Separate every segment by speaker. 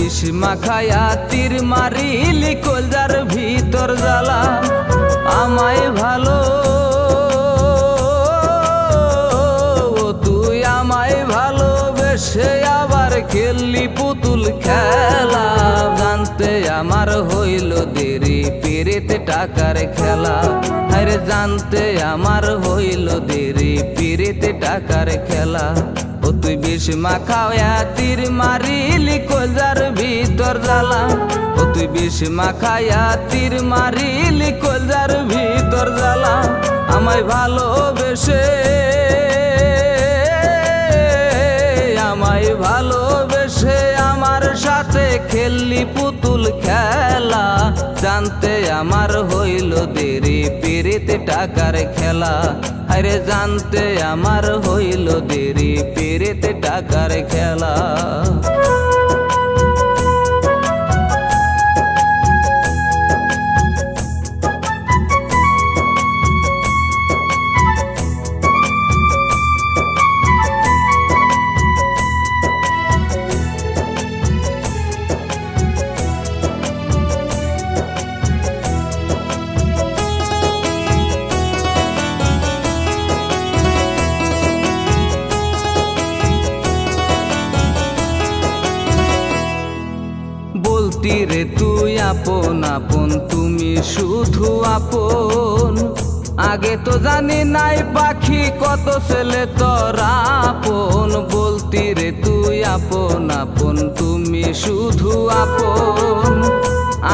Speaker 1: বিষ মাখায়া তীর মারিলি কলজার ভিতর জ্বালা। আমায় ভালো তুই আমায় ভালোবেসে আবার খেললি পুতুল খেলা। জানতে আমার হইল দেরি পিরিতে টাকার খেলা। আরে জানতে আমার হইল দেরি পিরিতে টাকার খেলা। ও তুই বিষ মাখায়া তীর মারিলি কলজার ভিতর জ্বালা। ও তুই বিষ মাখায়া তীর মারিলি কলজার ভিতর জ্বালা। আমায় ভালোবেসে আমায় ভালোবেসে আমার সাথে খেললি পুতুল খেলা। জানতে আমার হইল দেরি পিরিতে টাকার খেলা। আরে জানতে আমার হইল দেরি পিরিতে টাকার খেলা। বলতি রে তুই আপন আপন তুমি শুধু আপন। আগে তো জানি নাই পাখি কত ছেলে তোর আপন। বলতি রে তুই আপন আপন তুমি শুধু আপন।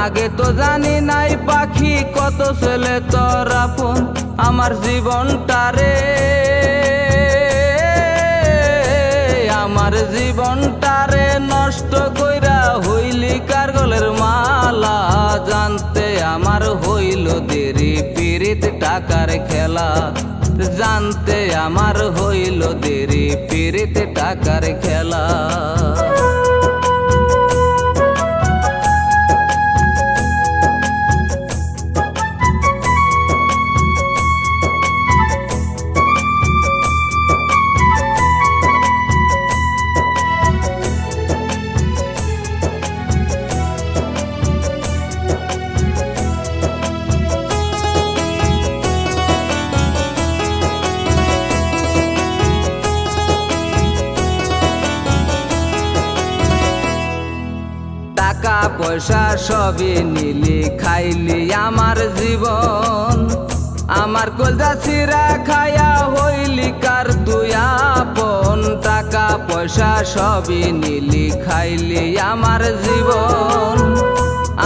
Speaker 1: আগে তো জানি নাই পাখি কত ছেলে তোর আপন। আমার জীবনটারে আমার জীবনটারে নষ্ট কইরা হইলি কার গলের মালা। জানতে আমার হইল দেরি পিরিতে টাকার খেলা। জানতে আমার হইল দেরি পিরিতে টাকার খেলা। টাকা পয়সা সবই নিলি খাইলি আমার জীবন। আমার কলজা চিরা খায়া হইলি কার তুই আপন। টাকা পয়সা সবই নিলি খাইলি আমার জীবন।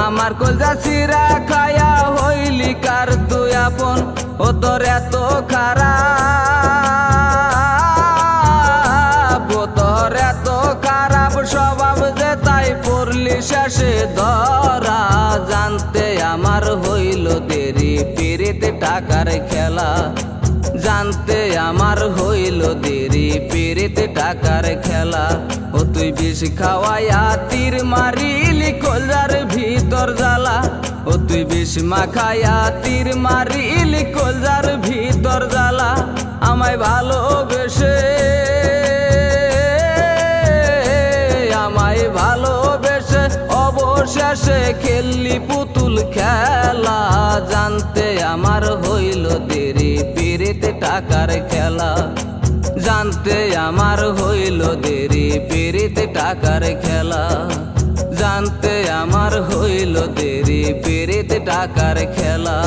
Speaker 1: আমার কলজা চিরা খায়া হইলি কার তুই আপন। ও তোর এত খারাপ ও তোর এত খারাপ স্বভাব যে তাই পড়লি শেষে ধরা। জানতে আমার হইল দেরি পিরিতে টাকার খেলা। জানতে আমার হইল দেরি পিরিতে টাকার খেলা। ও তুই বিষ খাওয়ায়া তীর মারিলি কলজার ভিতর জ্বালা। ও তুই বিষ মাখায়া তীর মারিলি কলজার ভিতর জ্বালা। আমায় ভালোবেসে আমায় ভালোবেসে অবশেষে খেললি পুতুল খেলা। জানতে আমার হইল দেরি পিরিতে টাকার খেলা। জানতে আমার হইল দেরি পিরিতে টাকার খেলা। জানতে আমার হইল দেরি পিরিতে টাকার খেলা।